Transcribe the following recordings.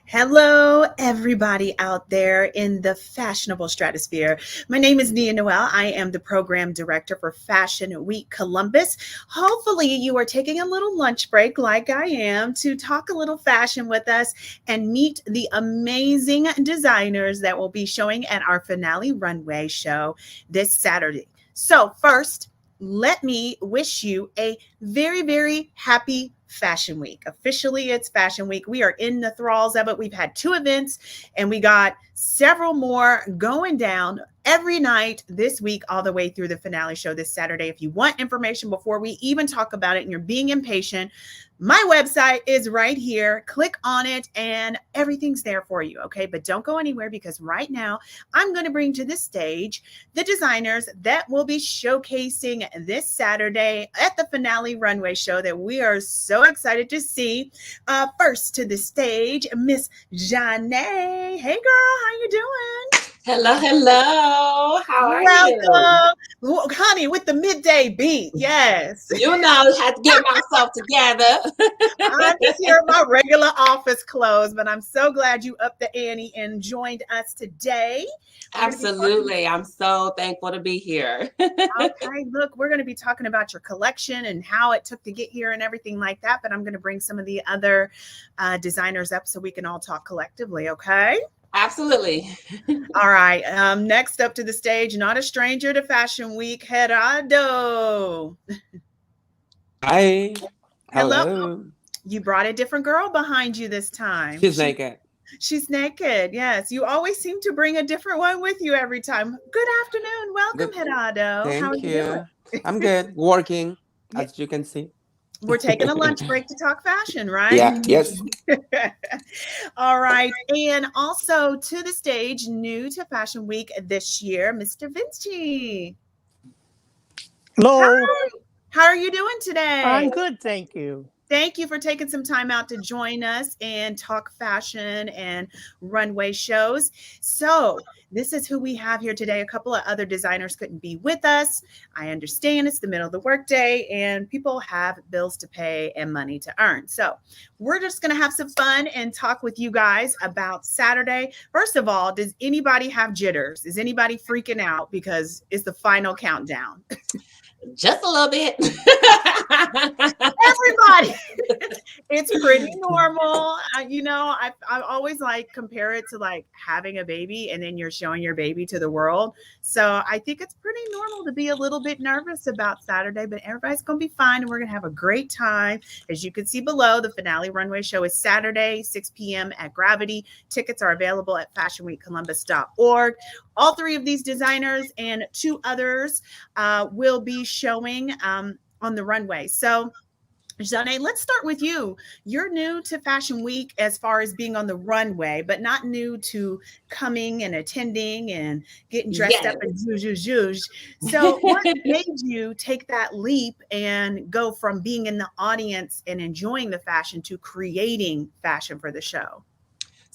Hello, everybody out there in the fashionable stratosphere. My name is Nia Noelle. I am the Program Director for Fashion Week Columbus. Hopefully, you are taking a little lunch break, like I am, to talk a little fashion with us and meet the amazing designers that will be showing at our finale runway show this Saturday. So, first, let me wish you a very, very happy Fashion Week. Officially, it's Fashion Week. We are in the thralls of it. We've had two events and we got several more going down every night this week, all the way through the finale show this Saturday. If you want information before we even talk about it and you're being impatient, my website is right here. Click on it and everything's there for you. Okay. But don't go anywhere because right now I'm going to bring to the stage the designers that will be showcasing this Saturday at the finale runway show that we are so excited to see. First to the stage, Miss Zhane. Hey girl, how you doing? Hello, hello. How are you? Welcome. Honey, with the midday beat. Yes. You know, I had to get myself together. I'm just here in my regular office clothes, but I'm so glad you upped the ante and joined us today. Absolutely. I'm so thankful to be here. Okay, look, we're going to be talking about your collection and how it took to get here and everything like that, but I'm going to bring some of the other designers up so we can all talk collectively, okay? Absolutely. All right. Next up to the stage, not a stranger to Fashion Week, Gerardo. Hi. Hello. Hello. You brought a different girl behind you this time. She's naked. She's naked. Yes. You always seem to bring a different one with you every time. Good afternoon. Welcome, Gerardo. How are Thank you you. doing? I'm good. Working, as you can see. We're taking a lunch break to talk fashion, right? Yeah. Yes. All right. And also to the stage, new to Fashion Week this year, Mr. Vinci. Hello. Hi. How are you doing today? I'm good, thank you. Thank you for taking some time out to join us and talk fashion and runway shows. So, this is who we have here today. A couple of other designers couldn't be with us. I understand it's the middle of the workday and people have bills to pay and money to earn. So, we're just going to have some fun and talk with you guys about Saturday. First of all, does anybody have jitters? Is anybody freaking out because it's the final countdown? Just a little bit. Everybody. It's pretty normal. I always like compare it to like having a baby and then you're showing your baby to the world. So I think it's pretty normal to be a little bit nervous about Saturday, but everybody's going to be fine and we're going to have a great time. As you can see below, the finale runway show is Saturday, 6 p.m. at Gravity. Tickets are available at fashionweekcolumbus.org. All three of these designers and two others will be showing on the runway. So, Zhane, let's start with you. You're new to Fashion Week as far as being on the runway, but not new to coming and attending and getting dressed up and zhuzh. So what made you take that leap and go from being in the audience and enjoying the fashion to creating fashion for the show?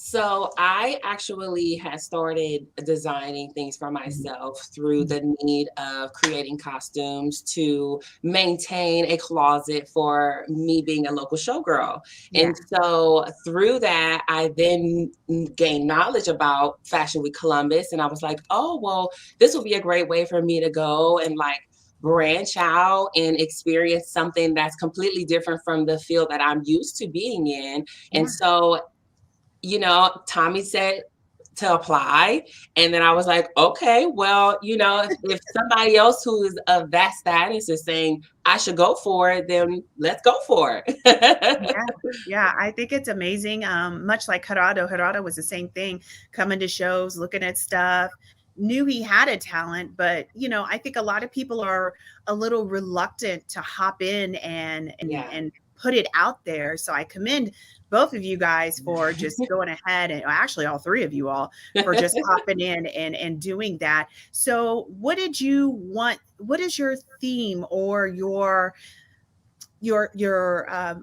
So I actually had started designing things for myself through the need of creating costumes to maintain a closet for me being a local showgirl. Yeah. And so through that, I then gained knowledge about Fashion Week Columbus. And I was like, oh, well, this would be a great way for me to go and like branch out and experience something that's completely different from the field that I'm used to being in. Yeah. And so Tommy said to apply. And then I was like, okay, well, if somebody else who is of that status is saying I should go for it, then let's go for it. Yeah, I think it's amazing. Much like Gerardo was the same thing, coming to shows, looking at stuff, knew he had a talent, but I think a lot of people are a little reluctant to hop in and put it out there. So I commend both of you guys for just going ahead, and actually all three of you all for just hopping in and doing that. So what did you want? What is your theme or your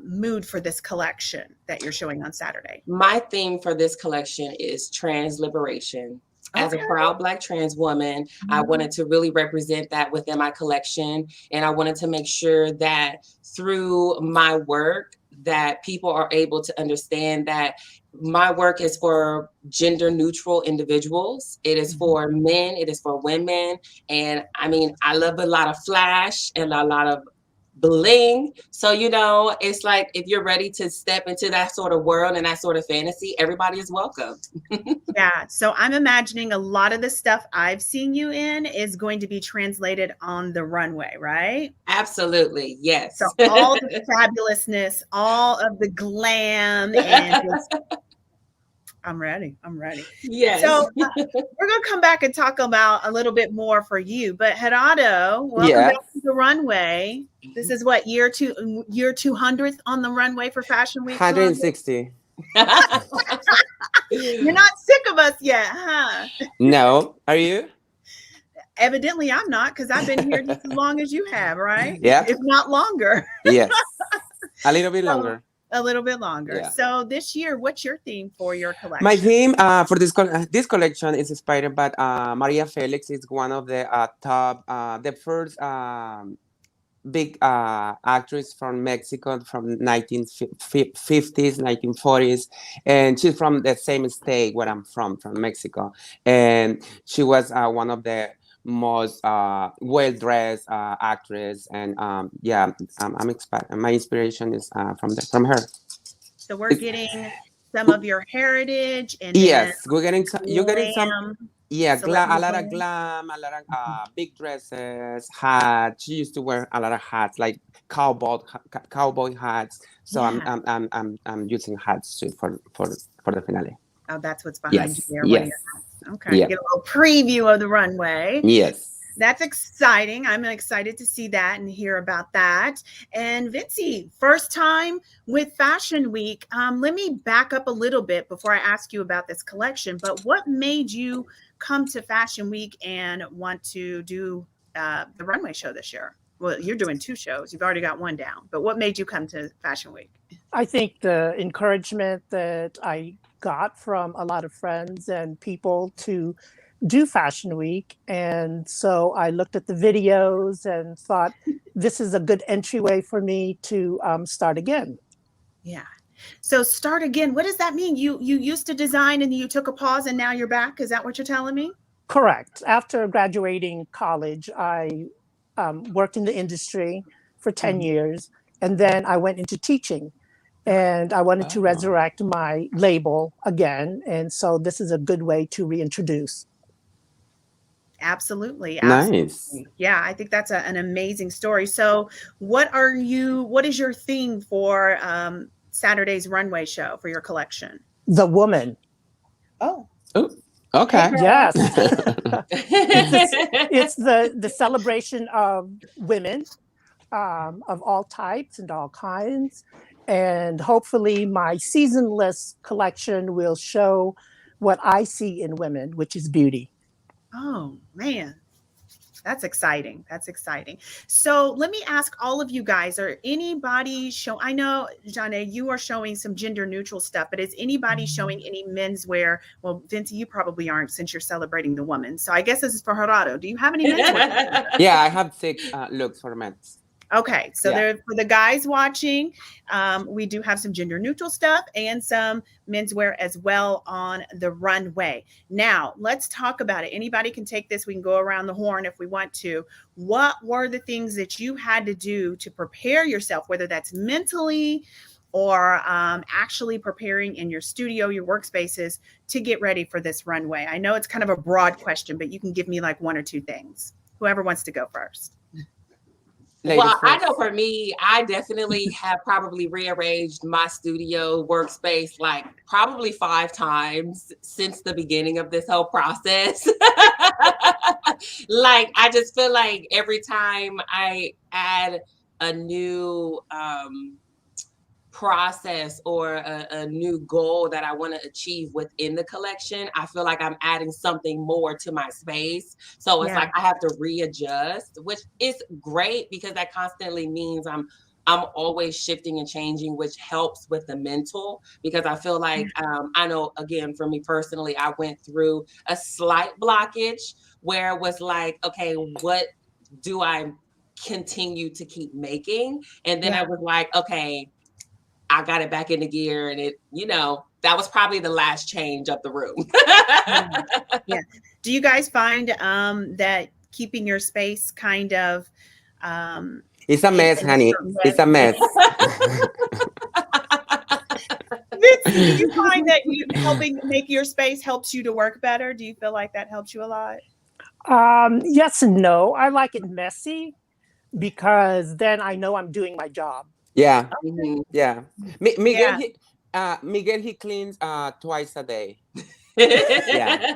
mood for this collection that you're showing on Saturday? My theme for this collection is trans liberation. As a proud Black trans woman, I wanted to really represent that within my collection. And I wanted to make sure that through my work, that people are able to understand that my work is for gender neutral individuals. It is for men, it is for women. And I mean, I love a lot of flash and a lot of bling. So, you know, it's like if you're ready to step into that sort of world and that sort of fantasy, everybody is welcome. Yeah. So I'm imagining a lot of the stuff I've seen you in is going to be translated on the runway, right? Absolutely. Yes. So all the fabulousness, all of the glam, and just, I'm ready. I'm ready. Yes. So we're going to come back and talk about a little bit more for you. But Gerardo, welcome Yes. back to the runway. This is what, year 200th on the runway for Fashion Week? 160. You're not sick of us yet, huh? No, are you? Evidently, I'm not, because I've been here just as long as you have, right? Yeah. If not longer. Yes, a little bit longer. A little bit longer. Yeah. So this year, what's your theme for your collection? My theme for this collection is inspired by Maria Felix. Is one of the top, the first big actress from Mexico from 1950s, 1940s, and she's from the same state where I'm from Mexico, and she was one of the most well-dressed actress, and yeah, I'm excited. My inspiration is from her. So we're getting some of your heritage, and yes, we're getting some. You're getting some. glam, Yeah, a lot of glam. glam, a lot of big dresses, hats. She used to wear a lot of hats, like cowboy hats. So Yeah. I'm using hats too for the finale. Oh, that's what's behind you Yes, there. One of yes, your hats. Okay. yeah, Get a little preview of the runway. yes. That's exciting. I'm excited to see that and hear about that. And Vinci, first time with Fashion Week. Let me back up a little bit before I ask you about this collection. But what made you come to Fashion Week and want to do the runway show this year? Well, you're doing 2 shows. You've already got one down. But what made you come to Fashion Week? I think the encouragement that I got from a lot of friends and people to do Fashion Week. And so I looked at the videos and thought, this is a good entryway for me to start again. Yeah. So start again. What does that mean? You used to design and you took a pause and now you're back. Is that what you're telling me? Correct. After graduating college, I worked in the industry for 10 years. And then I went into teaching. And I wanted to resurrect my label again. And so this is a good way to reintroduce. Absolutely. Nice. Yeah, I think that's an amazing story. So what is your theme for Saturday's runway show for your collection? The woman. Oh. Oh, okay. Yes. it's the celebration of women of all types and all kinds. And hopefully my seasonless collection will show what I see in women, which is beauty. Oh, man. That's exciting. That's exciting. So let me ask all of you guys, are anybody I know, Zhane, you are showing some gender neutral stuff, but is anybody showing any menswear? Well, Vinci, you probably aren't since you're celebrating the woman. So I guess this is for Gerardo. Do you have any menswear? Yeah, I have 6 looks for men. Okay, so Yeah. there for the guys watching, we do have some gender neutral stuff and some menswear as well on the runway. Now, let's talk about it. Anybody can take this. We can go around the horn if we want to. What were the things that you had to do to prepare yourself, whether that's mentally or actually preparing in your studio, your workspaces, to get ready for this runway? I know it's kind of a broad question, but you can give me like 1 or 2 things. Whoever wants to go first. Well, I know for me, I definitely have probably rearranged my studio workspace like probably 5 times since the beginning of this whole process. Like, I just feel like every time I add a new process or a new goal that I want to achieve within the collection, I feel like I'm adding something more to my space. So it's like I have to readjust, which is great because that constantly means I'm always shifting and changing, which helps with the mental, because I feel like I know, again, for me personally, I went through a slight blockage where it was like, okay, what do I continue to keep making? And then I was like, okay, I got it back into gear, and it, that was probably the last change of the room. Yeah. Do you guys find that keeping your space kind of it's a mess, honey. It's a mess. Vinci, do you find that helping make your space helps you to work better? Do you feel like that helps you a lot? Yes and no. I like it messy because then I know I'm doing my job. Yeah. Mhm. Yeah. Miguel, Miguel, he cleans twice a day. Yeah.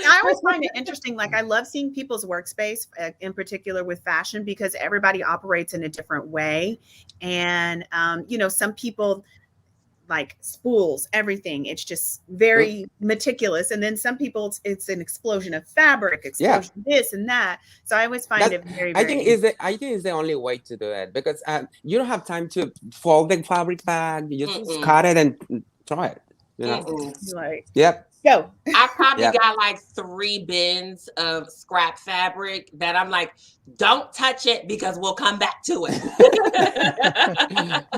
I always find it interesting. Like, I love seeing people's workspace, in particular with fashion, because everybody operates in a different way. And, some people like spools everything. It's just very meticulous. And then some people, it's an explosion of fabric, explosion this and that. So I always find it very, very. I think it's the only way to do it, because you don't have time to fold the fabric back. You just cut it and throw it. Like, yep. Go. I probably got like 3 bins of scrap fabric that I'm like, don't touch it because we'll come back to it.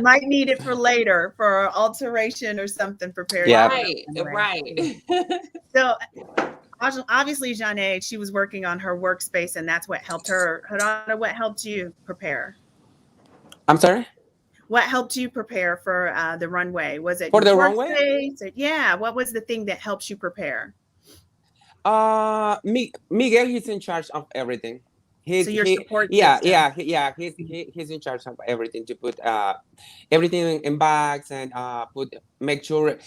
Might need it for later, for alteration or something prepared. Yeah. Right. So obviously, Zhane, she was working on her workspace, and that's what helped her. What helped you prepare? I'm sorry? What helped you prepare for the runway? Was it for the runway? Yeah. What was the thing that helps you prepare? Miguel, he's in charge of everything. So your support system. He's in charge of everything, to put everything in bags and make sure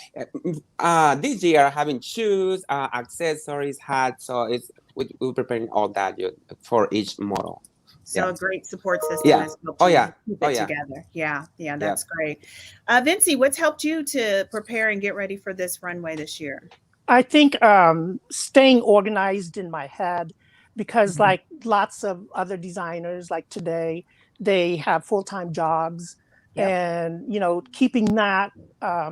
this year having shoes, accessories, hats. So we're preparing all that for each model. So a great support system has helped you keep it together. Yeah, that's great. Vinci, what's helped you to prepare and get ready for this runway this year? I think staying organized in my head, because like lots of other designers, like today, they have full-time jobs, and keeping that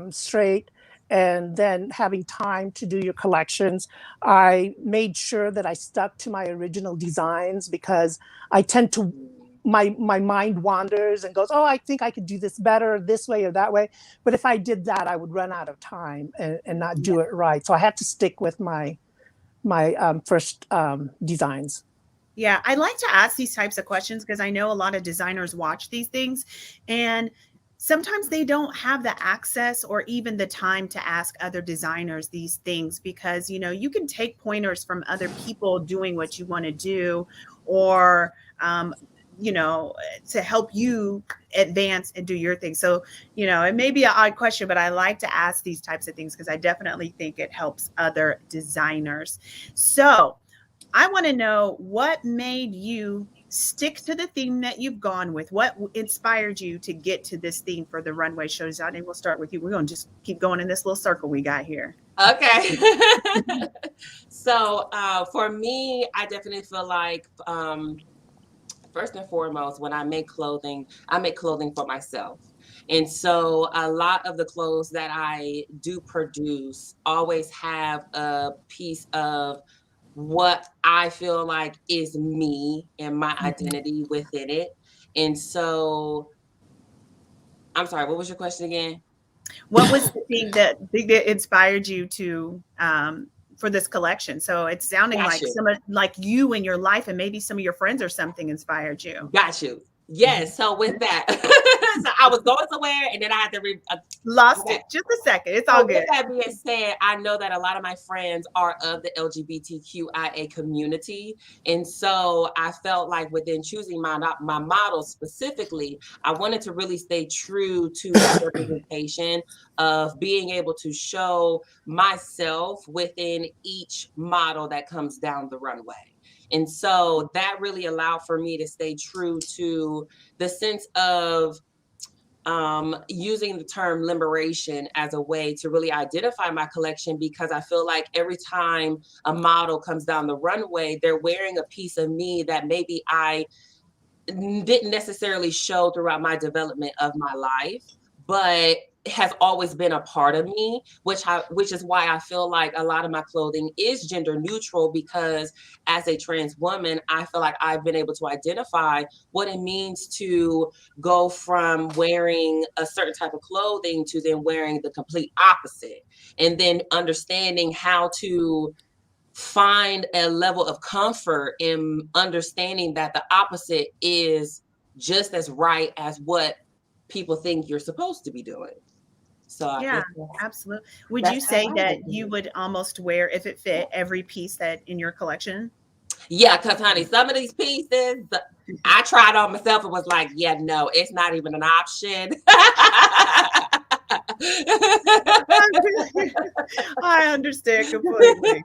straight, and then having time to do your collections. I made sure that I stuck to my original designs, because I tend to, my mind wanders and goes, oh, I think I could do this better this way or that way. But if I did that, I would run out of time and not do it right. So I had to stick with my first designs. Yeah, I like to ask these types of questions because I know a lot of designers watch these things, and sometimes they don't have the access or even the time to ask other designers these things, because, you can take pointers from other people doing what you want to do, or, to help you advance and do your thing. So, it may be an odd question, but I like to ask these types of things because I definitely think it helps other designers. So I want to know what made you stick to the theme that you've gone with. What inspired you to get to this theme for the runway show? Zhane, we'll start with you. We're going to just keep going in this little circle we got here. Okay. So for me, I definitely feel like first and foremost, when I make clothing for myself. And so a lot of the clothes that I do produce always have a piece of what I feel like is me and my identity within it. And so, I'm sorry, what was your question again? What was the thing that inspired you to for this collection? So it's sounding like like you in your life, and maybe some of your friends or something inspired you. Got you. Yes. So with that, so I was going somewhere, and then I had to lost it. Just a second. It's all good. With that being said, I know that a lot of my friends are of the LGBTQIA community, and so I felt like within choosing my models specifically, I wanted to really stay true to that representation of being able to show myself within each model that comes down the runway. And so that really allowed for me to stay true to the sense of using the term liberation as a way to really identify my collection, because I feel like every time a model comes down the runway, they're wearing a piece of me that maybe I didn't necessarily show throughout my development of my life. but has always been a part of me, which is why I feel like a lot of my clothing is gender neutral, because as a trans woman, I feel like I've been able to identify what it means to go from wearing a certain type of clothing to then wearing the complete opposite, and then understanding how to find a level of comfort in understanding that the opposite is just as right as what people think you're supposed to be doing. So I Yeah, guess absolutely. Would you that's how say I that look at you it. would almost wear, if it fit, every piece that in your collection? Yeah, because honey, some of these pieces I tried on myself and was like, yeah, no, it's not even an option. I understand completely.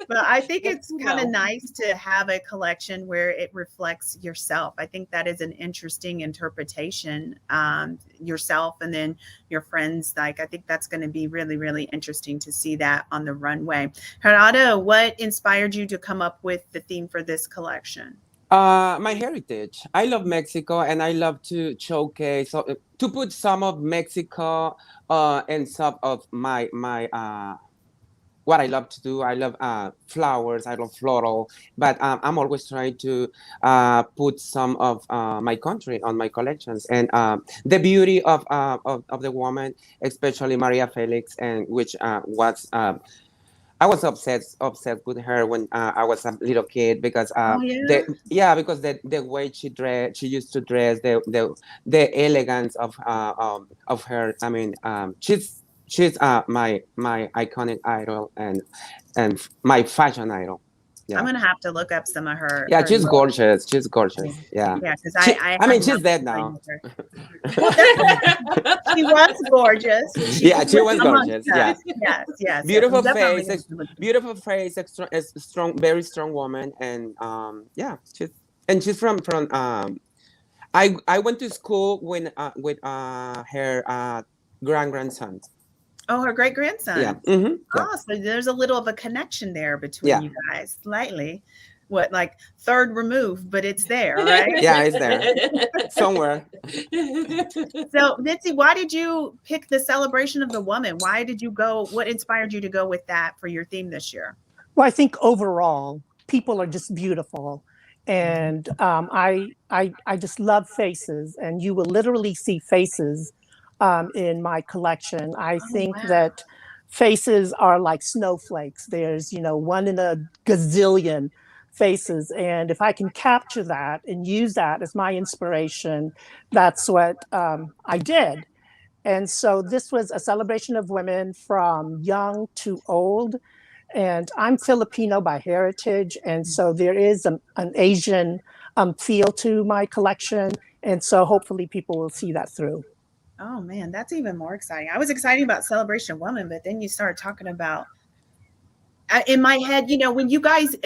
But I think it's kind of nice to have a collection where it reflects yourself. I think that is an interesting interpretation, yourself and then your friends. Like, I think that's going to be really, really interesting to see that on the runway. Gerardo, what inspired you to come up with the theme for this collection? My heritage. I love Mexico, and I love to showcase, to put some of Mexico, and some of my what I love to do. I love flowers. I love floral, but I'm always trying to put some of my country on my collections, and the beauty of the woman, especially Maria Felix, and which was. I was obsessed with her when I was a little kid, because Oh, yeah. because the way she used to dress, the elegance of her. I mean, she's my iconic idol, and my fashion idol. I'm Yeah, gonna have to look up some of yeah, her she's look. gorgeous. She's gorgeous. Yeah, Yeah, because I I have mean, not she's dead played now. with her. Well, she was gorgeous. She Yeah, was she was amongst gorgeous. us. Yeah, Yes, yes, yes. I'm beautiful definitely face, gonna have to look. beautiful face, strong, very strong woman, and yeah, she's from I went to school when with her grandson. Oh, her great Yeah, grandson. yeah, Oh, so there's a little of a connection there between yeah, you guys, slightly. What, like third remove, but it's there, right? yeah. It's there somewhere. So, Mitzi, why did you pick the celebration of the woman? Why did you go? What inspired you to go with that for your theme this year? Well, I think overall, people are just beautiful. And I just love faces, and you will literally see faces in my collection. I Oh, think wow. that faces are like snowflakes. There's, one in a gazillion faces. And if I can capture that and use that as my inspiration, that's what I did. And so this was a celebration of women from young to old. And I'm Filipino by heritage. And so there is an Asian feel to my collection. And so hopefully people will see that through. Oh man, that's even more exciting. I was excited about Celebration Woman, but then you start talking about in my head, when you guys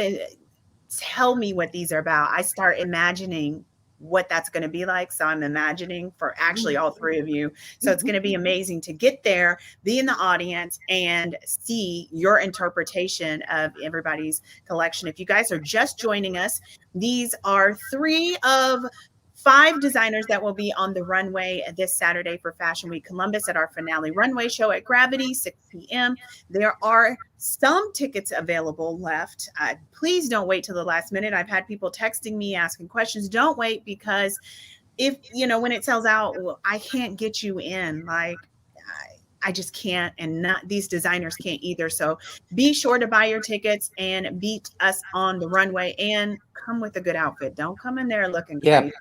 tell me what these are about, I start imagining what that's going to be like. So I'm imagining for actually all three of you. So it's going to be amazing to get there, be in the audience, and see your interpretation of everybody's collection. If you guys are just joining us, these are three of 5 designers that will be on the runway this Saturday for Fashion Week Columbus at our finale runway show at Gravity, 6 p.m. There are some tickets available left. Please don't wait till the last minute. I've had people texting me asking questions. Don't wait, because if, when it sells out, well, I can't get you in. Like, I just can't, and not these designers can't either. So be sure to buy your tickets and beat us on the runway, and come with a good outfit. Don't come in there looking Yeah. crazy.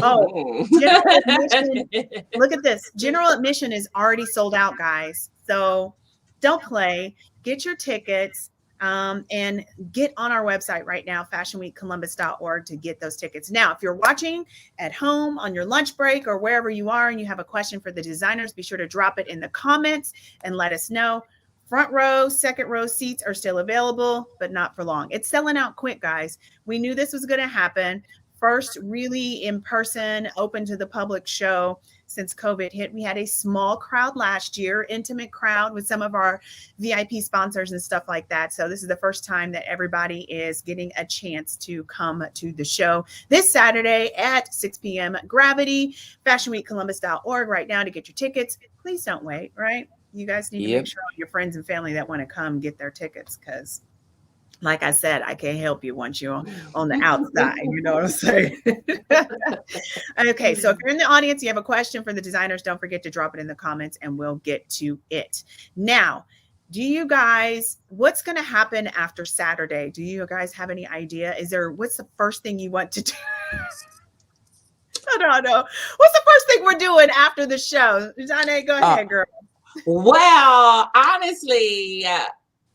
Oh, general admission. Look at this. General admission is already sold out, guys. So don't play. Get your tickets, and get on our website right now, fashionweekcolumbus.org, to get those tickets. Now, if you're watching at home on your lunch break or wherever you are and you have a question for the designers, be sure to drop it in the comments and let us know. Front row, second row seats are still available, but not for long. It's selling out quick, guys. We knew this was going to happen. First really in person, open to the public show since COVID hit. We had a small crowd last year, intimate crowd with some of our VIP sponsors and stuff like that. So this is the first time that everybody is getting a chance to come to the show this Saturday at 6 p.m. Gravity, fashionweekcolumbus.org right now to get your tickets. Please don't wait, right? You guys need to make sure all your friends and family that want to come get their tickets, because like I said, I can't help you once you're on the outside. You know what I'm saying? Okay, so if you're in the audience, you have a question for the designers, don't forget to drop it in the comments and we'll get to it. Now, do you guys, what's going to happen after Saturday? Do you guys have any idea? What's the first thing you want to do? I don't know. What's the first thing we're doing after the show? Zhane, go ahead, girl. Well, honestly,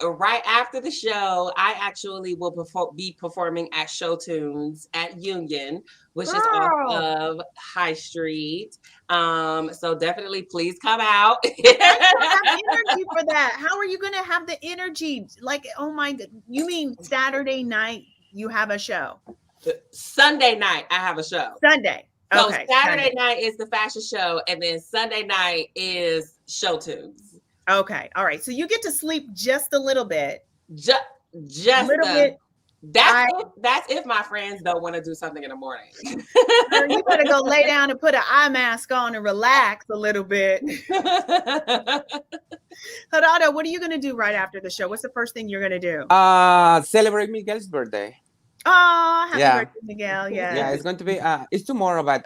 right after the show, I actually will be performing at Show Tunes at Union, which is off of High Street. So definitely please come out. I have energy for that. How are you going to have the energy? Like, oh my God. You mean Saturday night you have a show? Sunday night I have a show. Sunday. So okay. Saturday night is the fashion show, and then Sunday night is Show Tunes. Okay. All right. So you get to sleep just a little bit. Just a little bit. That's if my friends don't want to do something in the morning. You better go lay down and put an eye mask on and relax a little bit. Gerardo, what are you going to do right after the show? What's the first thing you're going to do? Celebrate Miguel's birthday. Oh, happy birthday, Miguel. Yeah, it's going to be, it's tomorrow, but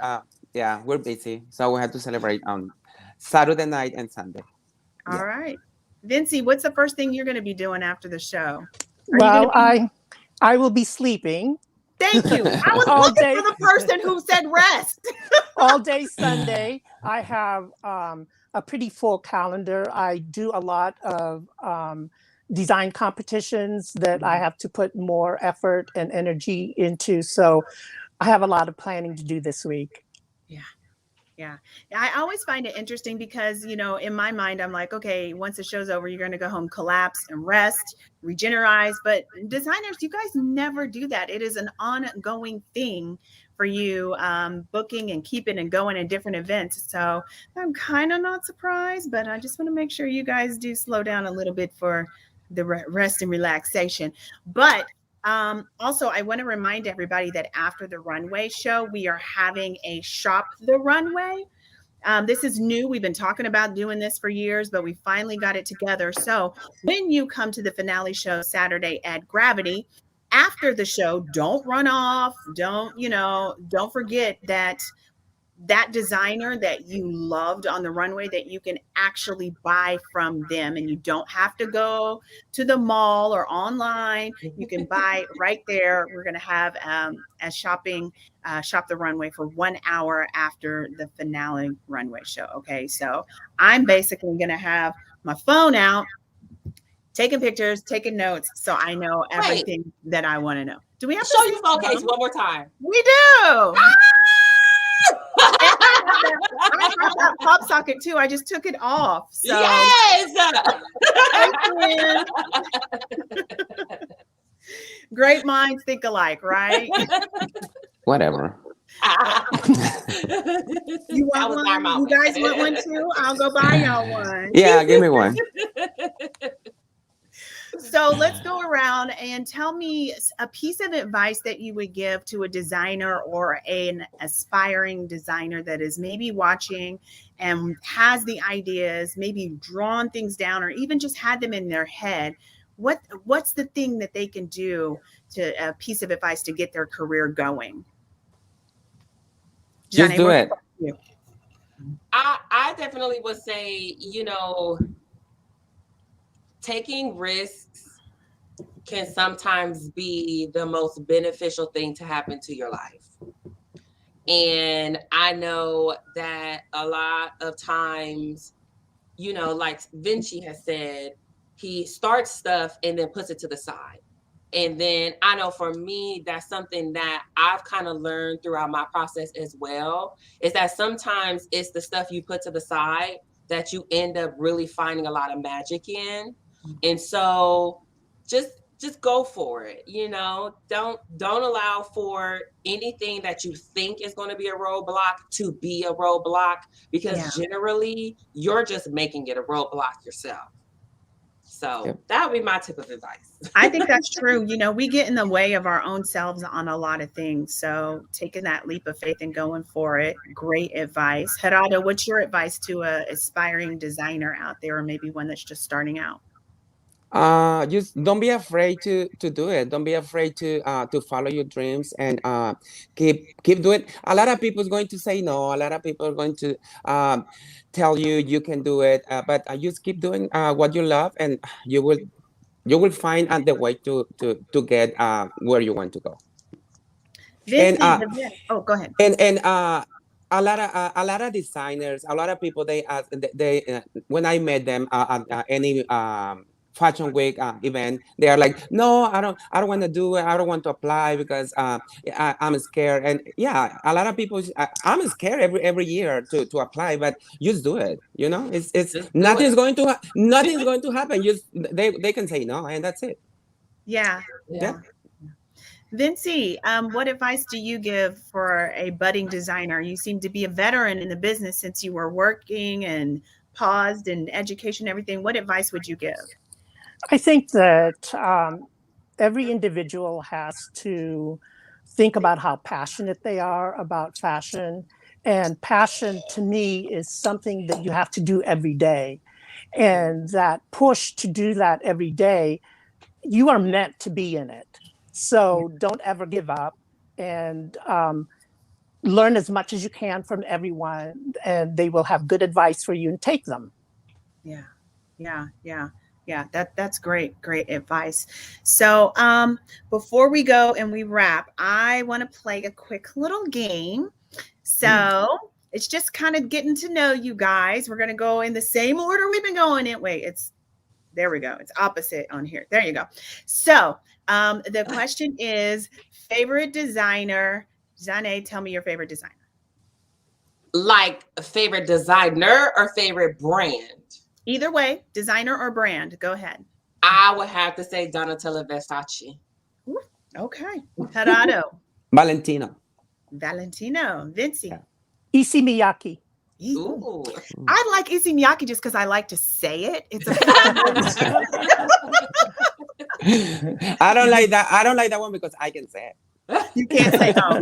yeah, we're busy. So we have to celebrate on Saturday night and Sunday. All right. Vinci, what's the first thing you're going to be doing after the show? I will be sleeping. Thank you. I was looking for the person who said rest. All day Sunday. I have a pretty full calendar. I do a lot of design competitions that I have to put more effort and energy into. So I have a lot of planning to do this week. Yeah. I always find it interesting because, you know, in my mind, I'm like, okay, once the show's over, you're going to go home, collapse and rest, regenerize. But designers, you guys never do that. It is an ongoing thing for you, booking and keeping and going in different events. So I'm kind of not surprised, but I just want to make sure you guys do slow down a little bit for the rest and relaxation. But also, I want to remind everybody that after the runway show, we are having a Shop the Runway. This is new. We've been talking about doing this for years, but we finally got it together. So when you come to the finale show Saturday at Gravity, after the show, don't run off. Don't forget that designer that you loved on the runway, that you can actually buy from them, and you don't have to go to the mall or online. You can buy right there. We're going to have a Shop the Runway for 1 hour after the finale runway show. Okay, so I'm basically going to have my phone out, taking pictures, taking notes, so I know everything that I want to know. Do we have to show your phone case one more time? We do. I have that pop socket too. I just took it off. So. Yes. Great minds think alike, right? Whatever. You want one? You guys want one too? I'll go buy y'all one. Yeah, give me one. So let's go around and tell me a piece of advice that you would give to a designer or an aspiring designer that is maybe watching and has the ideas, maybe drawn things down, or even just had them in their head. What's the thing that they can do, a piece of advice to get their career going? Just Zhane, do it. I definitely would say, taking risks can sometimes be the most beneficial thing to happen to your life. And I know that a lot of times, like Vinci has said, he starts stuff and then puts it to the side. And then I know for me, that's something that I've kind of learned throughout my process as well, is that sometimes it's the stuff you put to the side that you end up really finding a lot of magic in. And so just just go for it. Don't allow for anything that you think is going to be a roadblock to be a roadblock, because generally you're just making it a roadblock yourself. So that would be my tip of advice. I think that's true. We get in the way of our own selves on a lot of things. So taking that leap of faith and going for it, great advice. Gerardo, what's your advice to a aspiring designer out there, or maybe one that's just starting out? Just don't be afraid to do it. Don't be afraid to follow your dreams, and keep doing. A lot of people is going to say no. A lot of people are going to tell you can do it, but just keep doing what you love, and you will find the way to get where you want to go. Vinci, go ahead. And a lot of designers, a lot of people, they when I met them at any fashion week event, they are like, no, I don't want to do it. I don't want to apply because I'm scared. And yeah, a lot of people, I'm scared every year to apply, but just do it. It's nothing's going to happen. They can say no, and that's it. Yeah. Vinci, what advice do you give for a budding designer? You seem to be a veteran in the business since you were working and paused in education, everything. What advice would you give? I think that every individual has to think about how passionate they are about fashion. And passion, to me, is something that you have to do every day. And that push to do that every day, you are meant to be in it. So don't ever give up, and learn as much as you can from everyone, and they will have good advice for you, and take them. Yeah, that's great advice. So before we go and we wrap, I want to play a quick little game. So it's just kind of getting to know you guys. We're going to go in the same order we've been going in. There we go. It's opposite on here. There you go. So the question is, favorite designer. Zhane, tell me your favorite designer. Like a favorite designer or favorite brand? Either way, designer or brand. Go ahead. I would have to say Donatella Versace. Ooh, okay. Gerardo. Valentino. Vinci. Issey Miyake. Ooh. I like Issey Miyake just because I like to say it. It's I don't like that. I don't like that one because I can say it. You can't say no.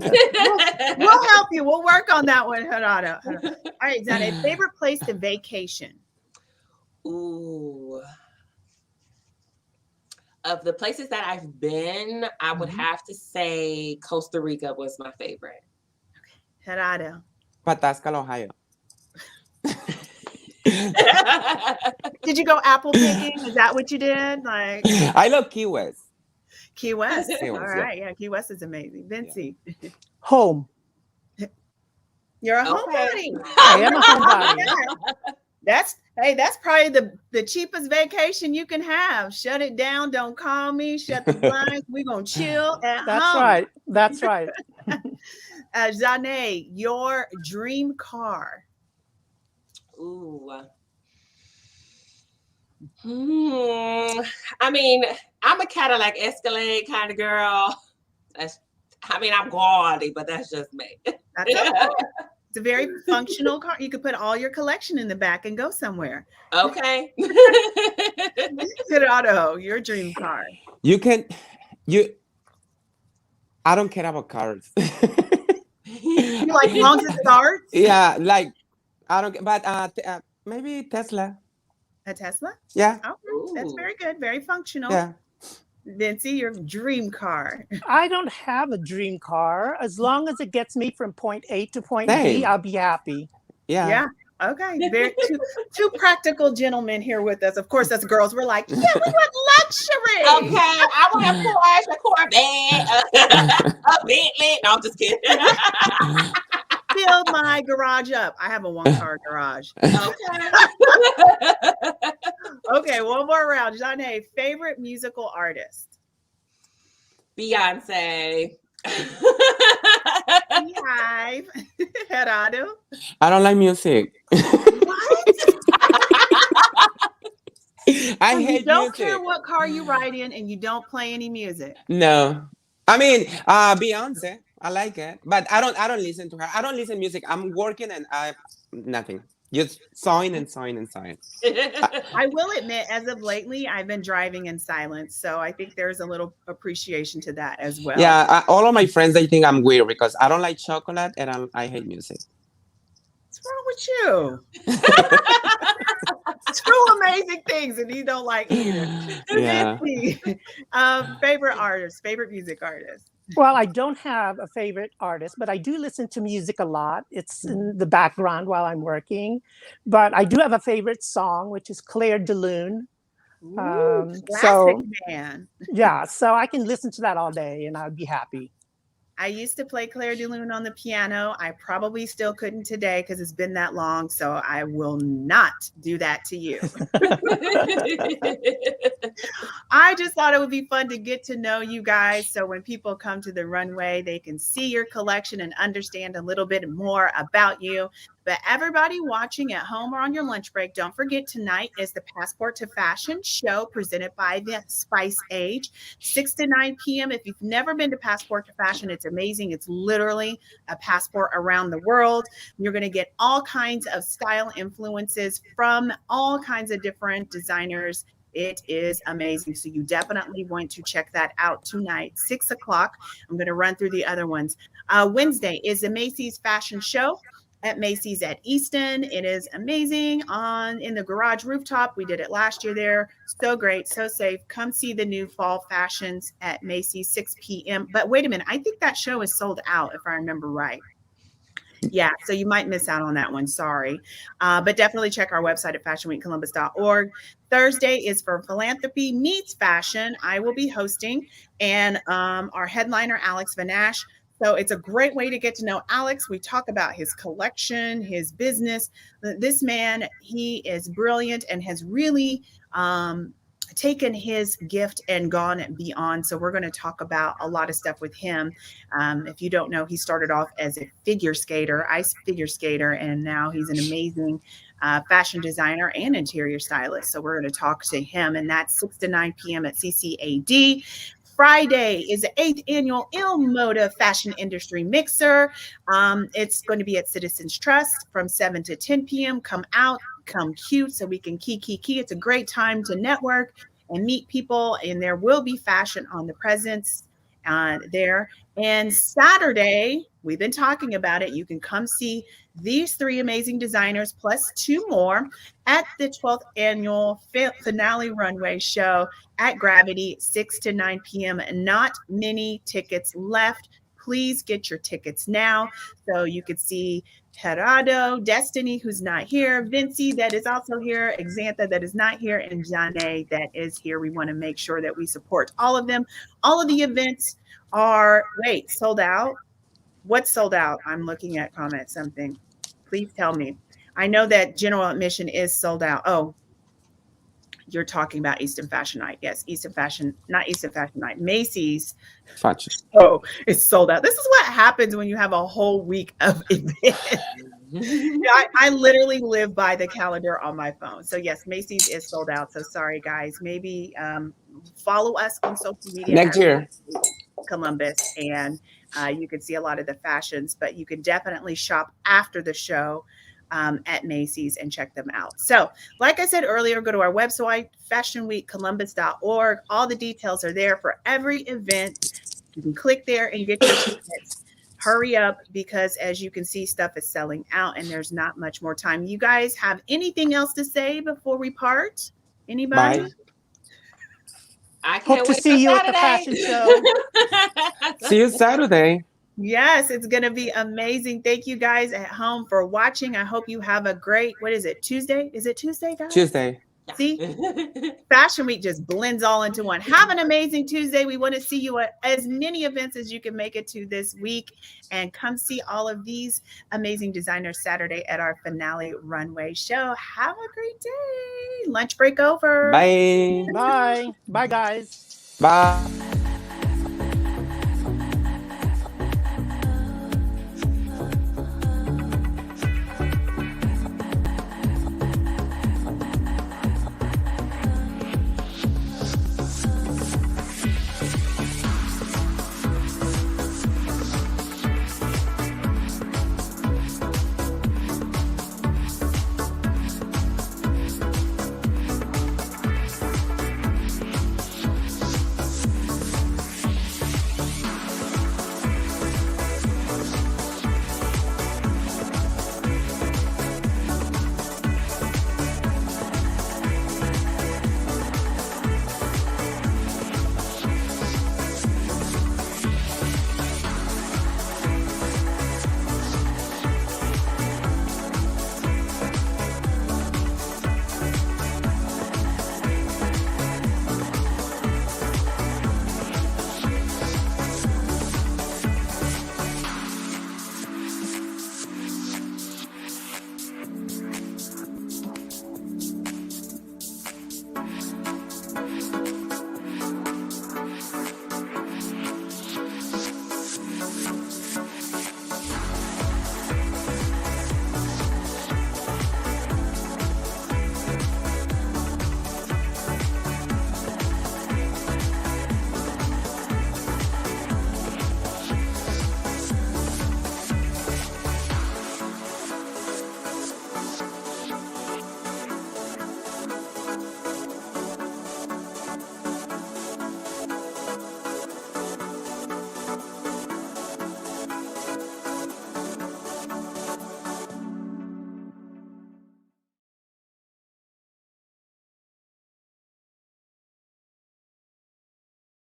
We'll help you. We'll work on that one, Gerardo. All right, Zhane, favorite place to vacation? Ooh. Of the places that I've been, I would have to say Costa Rica was my favorite. Okay. Gerardo. Pataskal, Ohio. Did you go apple picking? Is that what you did? Like, I love Key West. All right. Yeah, Key West is amazing. Vinci. Home. You're a homebody. I am a homebody. That's probably the cheapest vacation you can have. Shut it down. Don't call me. Shut the blinds. We're going to chill at home. That's right. Zhane, your dream car. Ooh. I mean, I'm a Cadillac Escalade kind of girl. I'm gaudy, but that's just me. That's okay. It's a very functional car. You could put all your collection in the back and go somewhere. Okay. Gerardo, your dream car. I don't care about cars. You like long as it starts? Yeah, like I don't. But maybe Tesla. A Tesla? Yeah. Oh, that's very good. Very functional. Yeah. Vinci, your dream car. I don't have a dream car. As long as it gets me from point A to point B, I'll be happy. Yeah. Okay. Very two practical gentlemen here with us. Of course, us girls, we're like, yeah, we want luxury. Okay. I want a Corvette, a Bentley. No, I'm just kidding. Fill my garage up. I have a one-car garage. Okay, one more round. Zhane, favorite musical artist? Beyonce. Beehive. Gerardo? I don't like music. What? I So you hate don't music. care what car you ride in, and you don't play any music. No. I mean, Beyonce, I like it, but I don't listen to her. I don't listen to music. I'm working and I nothing. Just sawing and sawing and sawing. I will admit, as of lately, I've been driving in silence, so I think there's a little appreciation to that as well. Yeah, all of my friends they think I'm weird because I don't like chocolate and I hate music. What's wrong with you? Two amazing things, and you don't like either. Yeah. Favorite artist, favorite music artist. Well, I don't have a favorite artist, but I do listen to music a lot. It's in the background while I'm working. But I do have a favorite song, which is Claire de Lune. Classic man. Yeah, so I can listen to that all day and I'd be happy. I used to play Claire de Lune on the piano. I probably still couldn't today because it's been that long. So I will not do that to you. I just thought it would be fun to get to know you guys. So when people come to the runway, they can see your collection and understand a little bit more about you. But everybody watching at home or on your lunch break, don't forget tonight is the Passport to Fashion show presented by the Spice Age, 6 to 9 p.m. If you've never been to Passport to Fashion, it's amazing. It's literally a passport around the world. You're going to get all kinds of style influences from all kinds of different designers. It is amazing. So you definitely want to check that out tonight, 6 o'clock. I'm going to run through the other ones. Wednesday is the Macy's Fashion Show at Macy's at Easton. It is amazing in the garage rooftop. We did it last year there. So great, so safe. Come see the new fall fashions at Macy's, 6 p.m. But wait a minute, I think that show is sold out if I remember right. Yeah, so you might miss out on that one. Sorry. But definitely check our website at fashionweekcolumbus.org. Thursday is for Philanthropy Meets Fashion. I will be hosting, and our headliner, Alex Vanash. So it's a great way to get to know Alex. We talk about his collection, his business. This man, he is brilliant and has really taken his gift and gone beyond. So we're going to talk about a lot of stuff with him. If you don't know, he started off as a figure skater, ice figure skater, and now he's an amazing fashion designer and interior stylist. So we're going to talk to him, and that's 6 to 9 p.m. at CCAD. Friday is the 8th annual Il Moda Fashion Industry Mixer. It's going to be at Citizens Trust from 7 to 10 p.m. Come out, come cute, so we can key. It's a great time to network and meet people, and there will be fashion on the presence there. And Saturday, we've been talking about it. You can come see these three amazing designers plus two more at the 12th annual finale runway show at Gravity, 6 to 9 p.m. Not many tickets left. Please get your tickets now so you could see Gerardo, Destiny, who's not here, Vinci, that is also here, Xantha, that is not here, and Zhane, that is here. We want to make sure that we support all of them. All of the events are, sold out? What's sold out? I'm looking at something. Please tell me. I know that general admission is sold out. Oh, you're talking about Easton Fashion Night. Yes, not Easton Fashion Night, Macy's. Fashion. Oh, it's sold out. This is what happens when you have a whole week of events. I literally live by the calendar on my phone. So yes, Macy's is sold out. So sorry, guys. Maybe follow us on social media. Next year. Columbus, and you can see a lot of the fashions, but you can definitely shop after the show at Macy's and check them out. So like I said earlier, go to our website, fashionweekcolumbus.org. All the details are there for every event. You can click there and get your tickets. Hurry up, because as you can see, stuff is selling out and there's not much more time. You guys have anything else to say before we part? Anybody? Bye. I can't Hope to wait see you Saturday. at the fashion show. See you Saturday. Yes, it's going to be amazing. Thank you guys at home for watching. I hope you have a great, what is it, Tuesday? Is it Tuesday, guys? Tuesday. See, Fashion Week just blends all into one. Have an amazing Tuesday. We want to see you at as many events as you can make it to this week, and come see all of these amazing designers Saturday at our finale runway show. Have a great day. Lunch break over. Bye. Bye. Bye, guys. Bye.